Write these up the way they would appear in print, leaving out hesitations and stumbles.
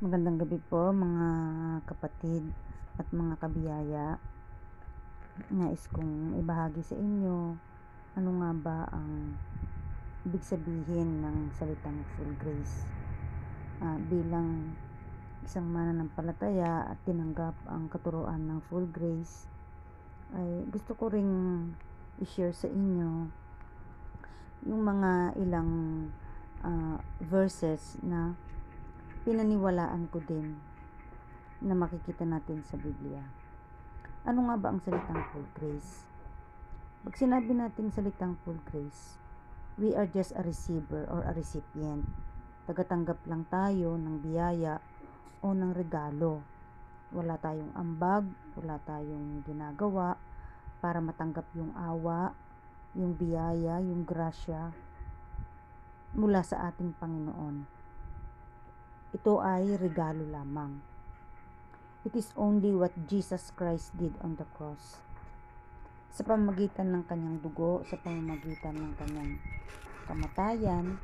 Magandang gabi po mga kapatid at mga kabiyaya. Nais kong ibahagi sa inyo ano nga ba ang ibig sabihin ng salitang full grace. Bilang isang mananampalataya at tinanggap ang katuruan ng full grace, ay gusto ko ring i-share sa inyo yung mga ilang verses na pinaniwalaan ko din na makikita natin sa Biblia. Ano nga ba ang salitang full grace? Pag sinabi natin salitang full grace, we are just a receiver or a recipient. Tagatanggap lang tayo ng biyaya o ng regalo. Wala tayong ambag, wala tayong ginagawa para matanggap yung awa, yung biyaya, yung grasya mula sa ating Panginoon. Ito ay regalo lamang. It is only what Jesus Christ did on the cross. Sa pamamagitan ng kanyang dugo, sa pamamagitan ng kanyang kamatayan,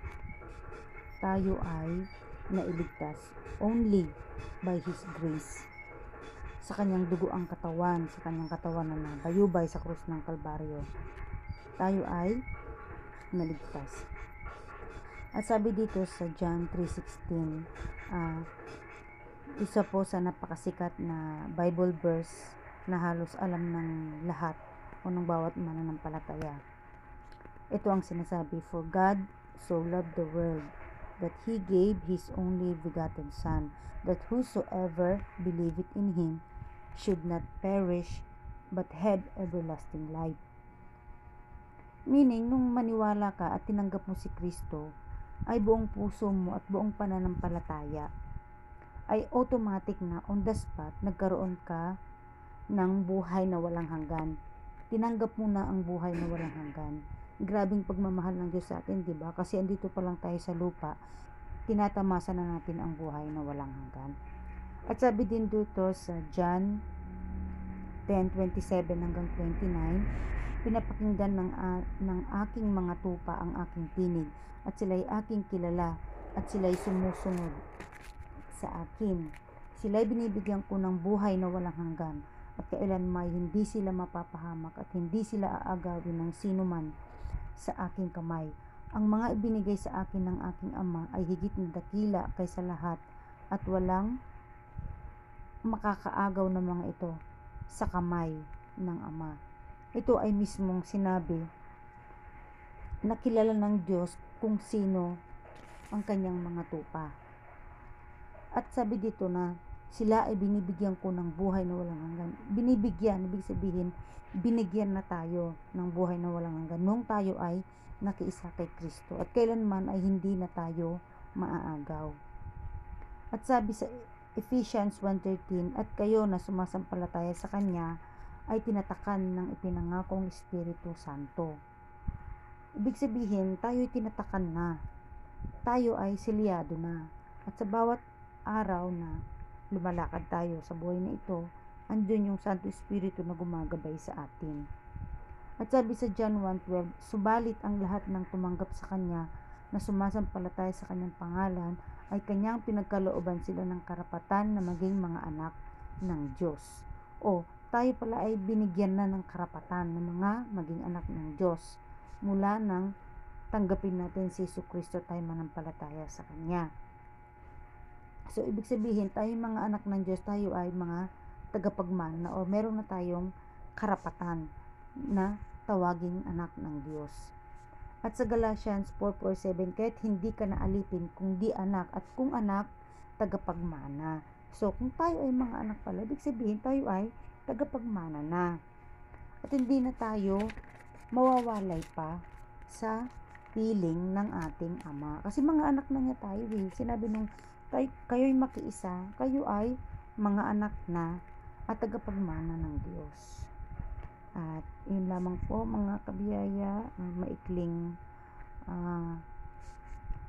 tayo ay nailigtas only by His grace. Sa kanyang dugo ang katawan, sa kanyang katawan na nabayubay sa krus ng Kalbaryo, tayo ay naligtas. At sabi dito sa John 3:16, isa po sa napakasikat na Bible verse na halos alam ng lahat o ng bawat mananampalataya. Ito ang sinasabi, "For God so loved the world that He gave His only begotten Son, that whosoever believeth in Him should not perish but have everlasting life." Meaning, nung maniwala ka at tinanggap mo si Kristo, ay buong puso mo at buong pananampalataya, ay automatic na on the spot nagkaroon ka ng buhay na walang hanggan. Tinanggap mo na ang buhay na walang hanggan. Grabing pagmamahal ng Diyos sa atin, 'di ba? Kasi andito pa lang tayo sa lupa, tinatamasa na natin ang buhay na walang hanggan. At sabi din dito sa John 10:27 hanggang 29, pinapakinggan ng aking mga tupa ang aking tinig, at sila'y aking kilala, at sila'y sumusunod sa akin. Sila'y binibigyan ko ng buhay na walang hanggan, at kailanman hindi sila mapapahamak at hindi sila aagawin ng sino man sa aking kamay. Ang mga ibinigay sa akin ng aking Ama ay higit na dakila kaysa lahat, at walang makakaagaw ng mga ito sa kamay ng Ama. Ito ay mismong sinabi na kilala ng Diyos kung sino ang kanyang mga tupa. At sabi dito na sila ay binibigyan ko ng buhay na walang hanggan. Binibigyan, ibig sabihin, binigyan na tayo ng buhay na walang hanggan nung tayo ay nakiisa kay Kristo. At kailanman ay hindi na tayo maaagaw. At sabi sa Ephesians 1:13, at kayo na sumasampalataya sa Kanya ay tinatakan ng ipinangakong Espiritu Santo. Ibig sabihin, tayo ay tinatakan na. Tayo ay selyado na. At sa bawat araw na lumalakad tayo sa buhay na ito, andun yung Santo Espiritu na gumagabay sa atin. At sabi sa John 1:12, subalit ang lahat ng tumanggap sa Kanya na sumasampalataya sa Kanyang pangalan ay Kanyang pinagkalooban sila ng karapatan na maging mga anak ng Diyos. O, tayo pala ay binigyan na ng karapatan ng mga maging anak ng Diyos mula nang tanggapin natin si Jesucristo, tayo manampalataya sa Kanya. So, ibig sabihin, tayo mga anak ng Diyos, tayo ay mga tagapagmana o meron na tayong karapatan na tawaging anak ng Diyos. At sa Galatians 4:7, kaya't hindi ka naalipin kung di anak, at kung anak, tagapagmana. So, kung tayo ay mga anak pala, ibig sabihin, tayo ay tagapagmana na. At hindi na tayo mawawalay pa sa piling ng ating Ama. Kasi mga anak na niya tayo. Sinabi nung kayo'y makiisa, kayo ay mga anak na at tagapagmana ng Diyos. At yun lamang po mga kabiyaya, maikling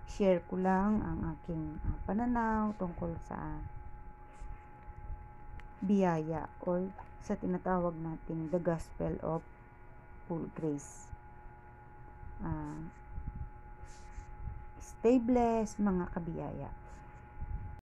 share ko lang ang aking pananaw tungkol sa biyaya or sa tinatawag nating the gospel of full grace. Stay blessed mga kabiyaya.